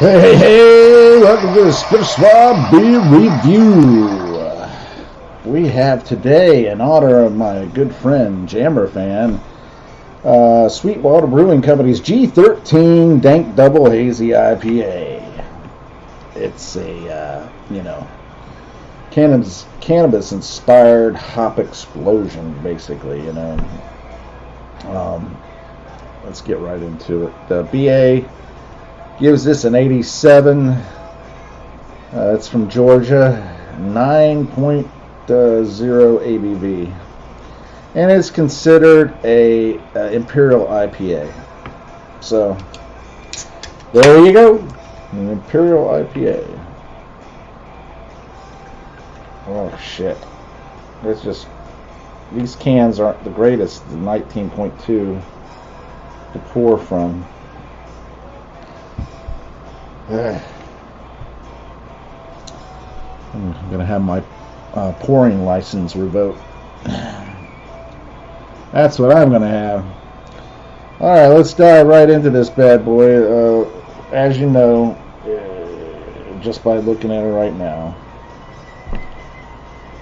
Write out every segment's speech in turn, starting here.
Hey, welcome to the TSOSBR review. We have today, in honor of my good friend Jammer Fan, Sweetwater Brewing Company's G13 Dank Double Hazy IPA. It's a, cannabis-inspired hop explosion, basically, Let's get right into it. The BA gives this an 87. It's from Georgia, 9.0 ABV, and it's considered a Imperial IPA. So there you go, an Imperial IPA. Oh shit! It's just, these cans aren't the greatest. The 19.2 to pour from. I'm going to have my pouring license revoked. That's what I'm going to have. Alright, let's dive right into this bad boy. As you know, just by looking at it right now,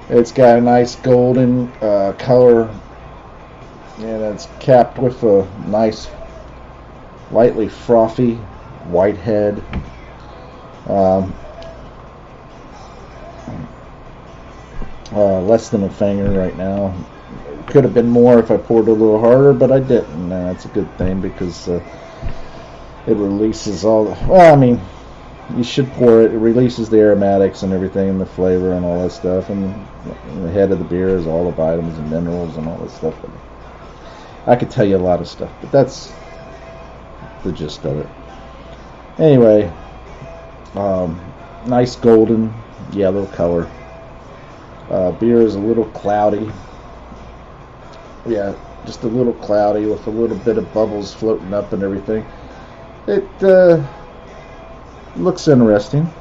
it's got a nice golden color, and it's capped with a nice, lightly frothy white head. Less than a finger right now. Could have been more if I poured a little harder, but I didn't, and that's a good thing because it releases all the, well, I mean, you should pour it. It releases the aromatics and everything, and the flavor and all that stuff, and the head of the beer is all the vitamins and minerals and all that stuff. I could tell you a lot of stuff, but that's the gist of it. Anyway, nice golden yellow color. Beer is a little cloudy. Yeah, just a little cloudy with a little bit of bubbles floating up and everything. It looks interesting.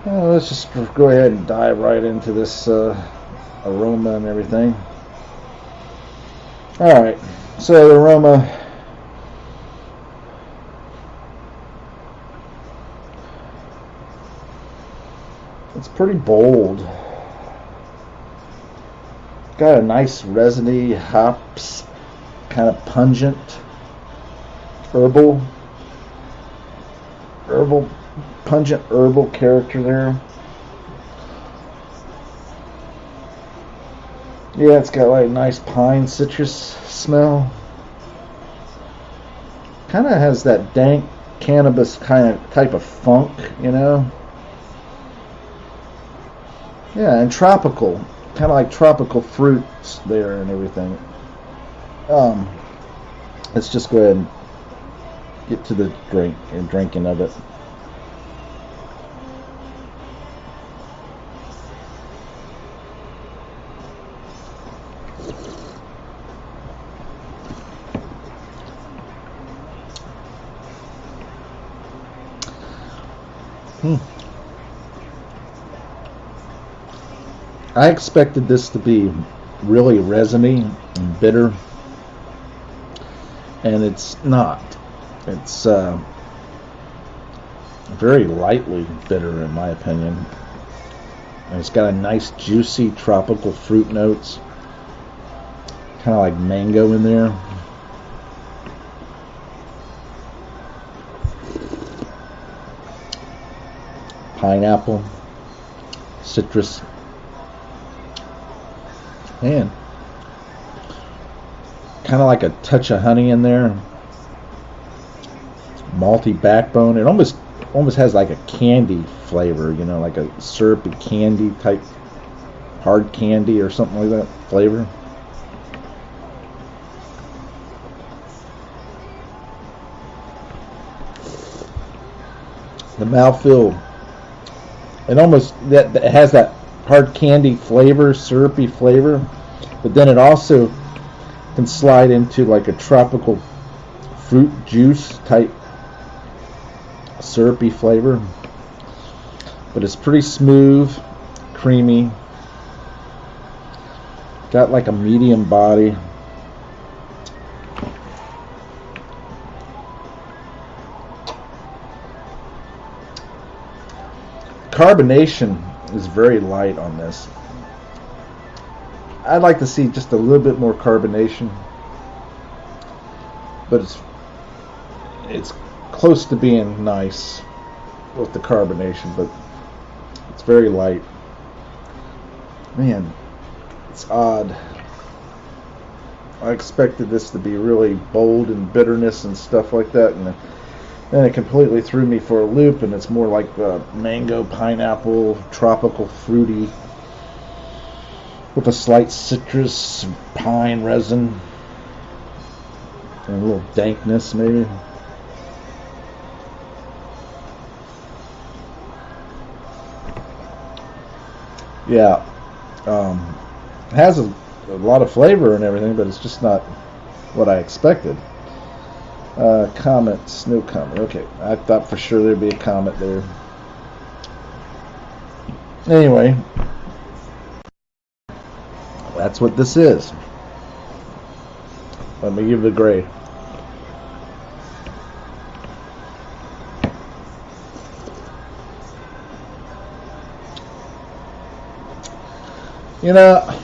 Let's just go ahead and dive right into this aroma and everything. Alright, so the aroma. It's pretty bold. Got a nice resiny hops, kind of pungent, pungent herbal character there. Yeah, it's got like a nice pine citrus smell. Kind of has that dank cannabis type of funk, Yeah, and tropical. Kind of like tropical fruits there and everything. Let's just go ahead and get to the drink and drinking of it. I expected this to be really resiny and bitter, and it's not. It's very lightly bitter in my opinion. And it's got a nice juicy tropical fruit notes, kind of like mango in there. Pineapple, citrus. Man, kind of like a touch of honey in there. Malty backbone. It almost has like a candy flavor, like a syrupy candy type, hard candy or something like that flavor. The mouthfeel, it has that hard candy flavor, syrupy flavor, but then it also can slide into like a tropical fruit juice type syrupy flavor. But it's pretty smooth, creamy, got like a medium body. carbonation is very light on this. I'd like to see just a little bit more carbonation, but it's close to being nice with the carbonation, but it's very light. Man, it's odd. I expected this to be really bold and bitterness and stuff like that, and then it completely threw me for a loop, and it's more like mango, pineapple, tropical, fruity, with a slight citrus, pine resin, and a little dankness maybe. Yeah, it has a lot of flavor and everything, but it's just not what I expected. Comments, no comment. Okay, I thought for sure there'd be a comment there. Anyway, that's what this is. Let me give it a grade. You know,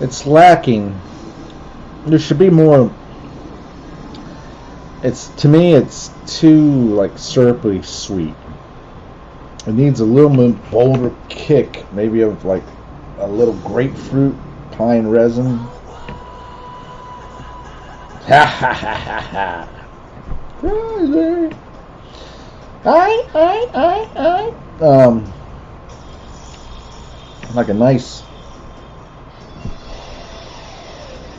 it's lacking. There should be more. To me, it's too like syrupy sweet. It needs a little more bolder kick, maybe of like a little grapefruit, pine resin. Ha ha ha ha ha. Like a nice.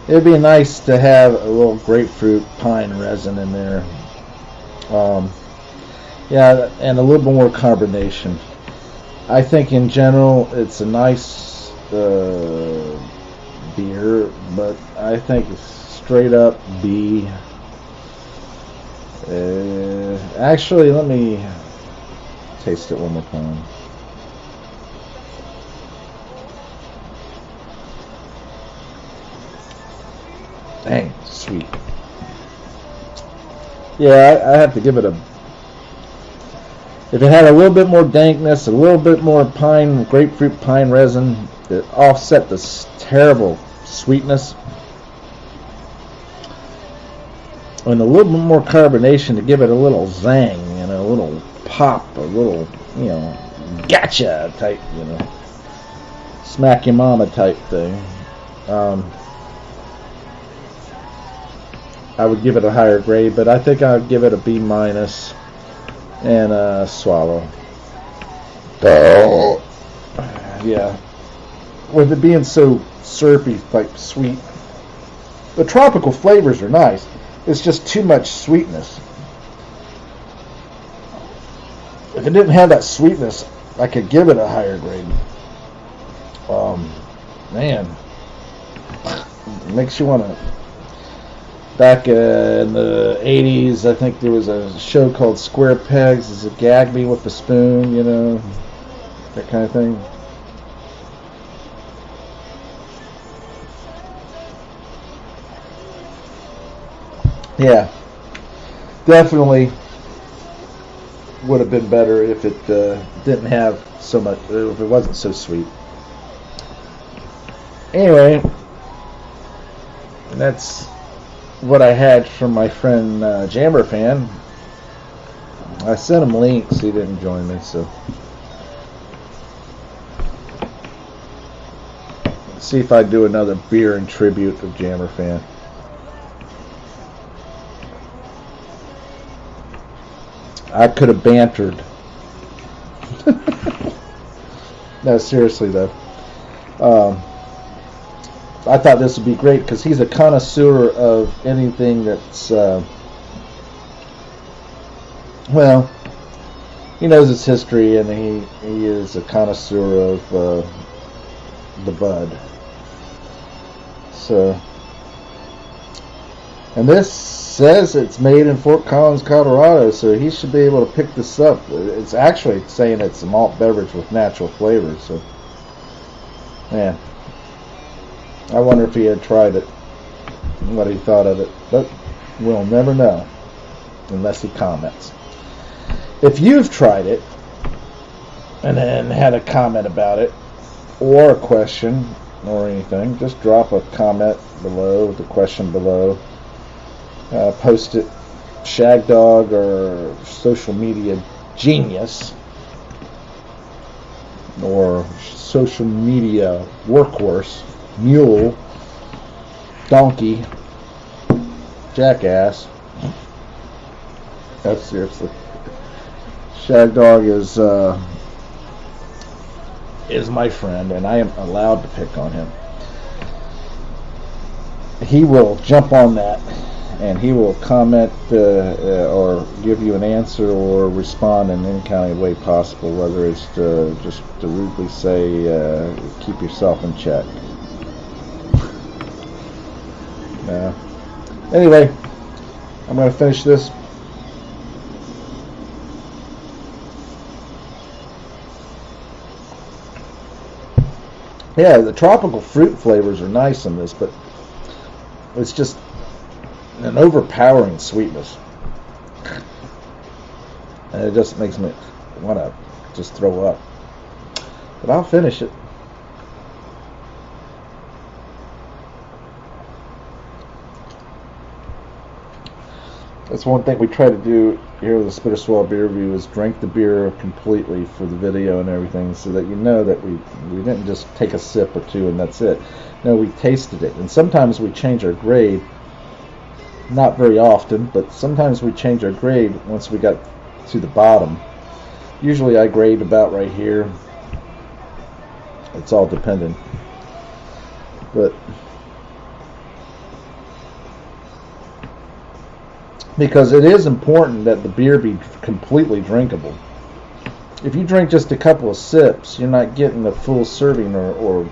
It'd be nice to have a little grapefruit pine resin in there. Yeah, and a little bit more carbonation. I think in general it's a nice beer, but I think it's straight up B. Actually, let me taste it one more time. Dang, sweet. Yeah, I have to give it a. If it had a little bit more dankness, a little bit more grapefruit pine resin, to offset this terrible sweetness, and a little bit more carbonation to give it a little zang, a little pop, a little, gotcha type, smack your mama type thing. I would give it a higher grade, but I think I'd give it a B- and swallow. Oh. Yeah. With it being so syrupy, like sweet. The tropical flavors are nice. It's just too much sweetness. If it didn't have that sweetness, I could give it a higher grade. Man. It makes you want to. Back in the 80s, I think there was a show called Square Pegs. It's a gag me with a spoon, that kind of thing. Yeah, definitely would have been better if it didn't have so much, if it wasn't so sweet. Anyway, that's what I had from my friend Jammer Fan. I sent him links. He didn't join me, so let's see if I do another beer in tribute of Jammer Fan. I could have bantered. No, seriously though. I thought this would be great because he's a connoisseur of anything that's, he knows its history, and he is a connoisseur of the bud. So, and this says it's made in Fort Collins, Colorado, so he should be able to pick this up. It's actually saying it's a malt beverage with natural flavors, so, man. I wonder if he had tried it, and what he thought of it, but we'll never know unless he comments. If you've tried it and then had a comment about it or a question or anything, just drop a comment below, the question below. Post it, Shagdog or Social Media Genius or Social Media Workhorse, Mule, Donkey, Jackass. That's seriously. Shagdog is my friend, and I am allowed to pick on him. He will jump on that, and he will comment or give you an answer or respond in any kind of way possible, whether it's just to rudely say, keep yourself in check. Anyway, I'm going to finish this. Yeah, the tropical fruit flavors are nice in this, but it's just an overpowering sweetness. And it just makes me want to just throw up. But I'll finish it. That's one thing we try to do here with the Spitterswell Beer Review is drink the beer completely for the video and everything, so that you know that we didn't just take a sip or two and that's it. No, we tasted it. And sometimes we change our grade. Not very often, but sometimes we change our grade once we got to the bottom. Usually I grade about right here. It's all dependent. But because it is important that the beer be completely drinkable. If you drink just a couple of sips, you're not getting the full serving or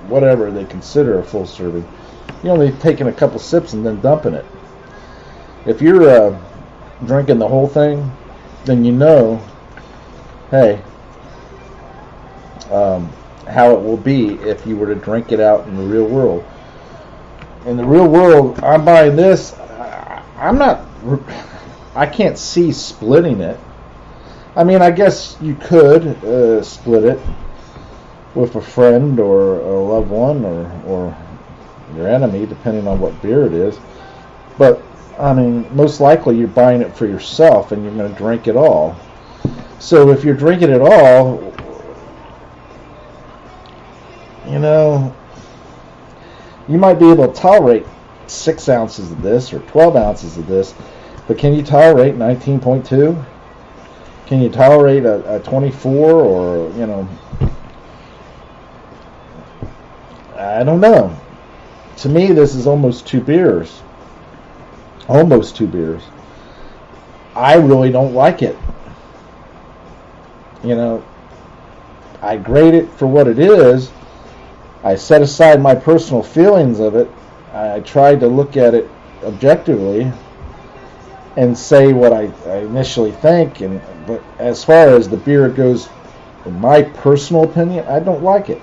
whatever they consider a full serving. You're only taking a couple sips and then dumping it. If you're drinking the whole thing, then you know, hey, how it will be if you were to drink it out in the real world. In the real world, I'm buying this. I can't see splitting it. I mean, I guess you could split it with a friend or a loved one or your enemy, depending on what beer it is. But I mean, most likely you're buying it for yourself and you're going to drink it all. So if you're drinking it all, you know, you might be able to tolerate 6 ounces of this or 12 ounces of this, but can you tolerate 19.2? Can you tolerate a 24 or, you know, I don't know. To me, this is almost 2 beers. Almost 2 beers. I really don't like it. You know, I grade it for what it is. I set aside my personal feelings of it. I tried to look at it objectively and say what I initially think. But as far as the beer goes, in my personal opinion, I don't like it.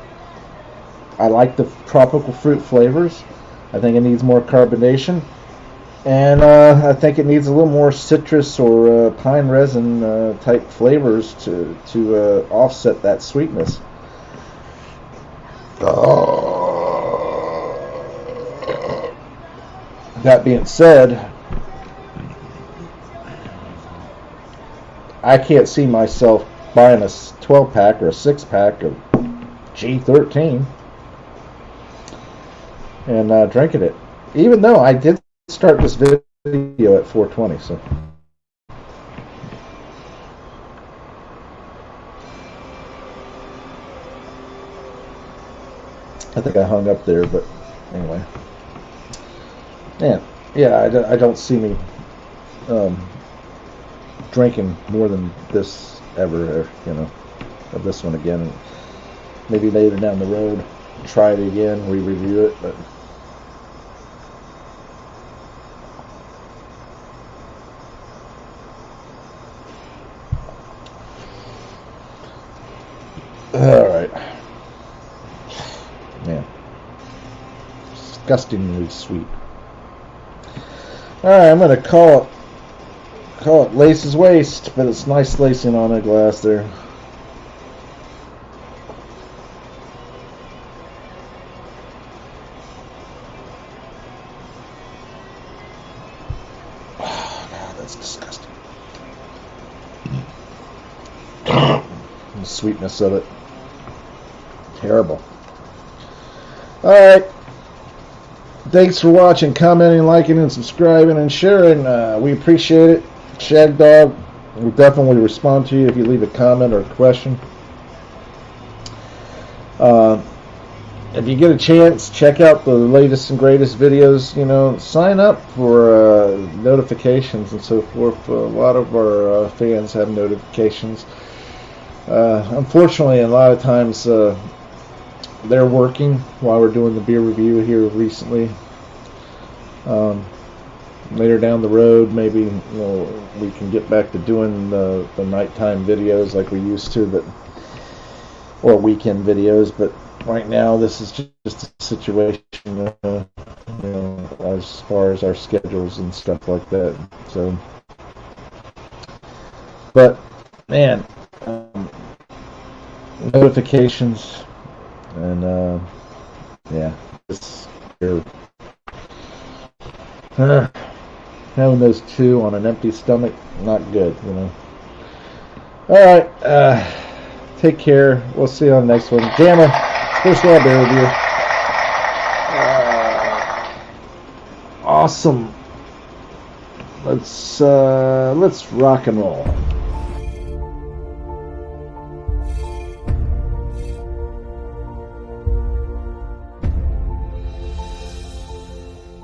I like the tropical fruit flavors. I think it needs more carbonation. And I think it needs a little more citrus or pine resin type flavors to offset that sweetness. That being said, I can't see myself buying a 12-pack or a 6-pack of G13 and drinking it. Even though I did start this video at 4:20, so I think I hung up there, but anyway. Yeah, I don't see me drinking more than this ever, you know, of this one again. Maybe later down the road, try it again, re-review it, but alright. Man. Disgustingly sweet. Alright, I'm going to call it call it laces waste, but it's nice lacing on the glass there. Oh, God, that's disgusting. The sweetness of it. Terrible. Alright. Thanks for watching, commenting, liking, and subscribing, and sharing. We appreciate it. Shag Dog will definitely respond to you if you leave a comment or a question. If you get a chance, check out the latest and greatest videos. You know, sign up for notifications and so forth. A lot of our fans have notifications. Unfortunately, a lot of times they're working while we're doing the beer review here recently. Later down the road, maybe we can get back to doing the nighttime videos like we used to, or weekend videos. But right now, this is just a situation, as far as our schedules and stuff like that. So, but man, notifications and yeah, it's here. Having those two on an empty stomach, not good, Alright, take care. We'll see you on the next one. Gamma, first of all, bear with you. Awesome. Let's rock and roll.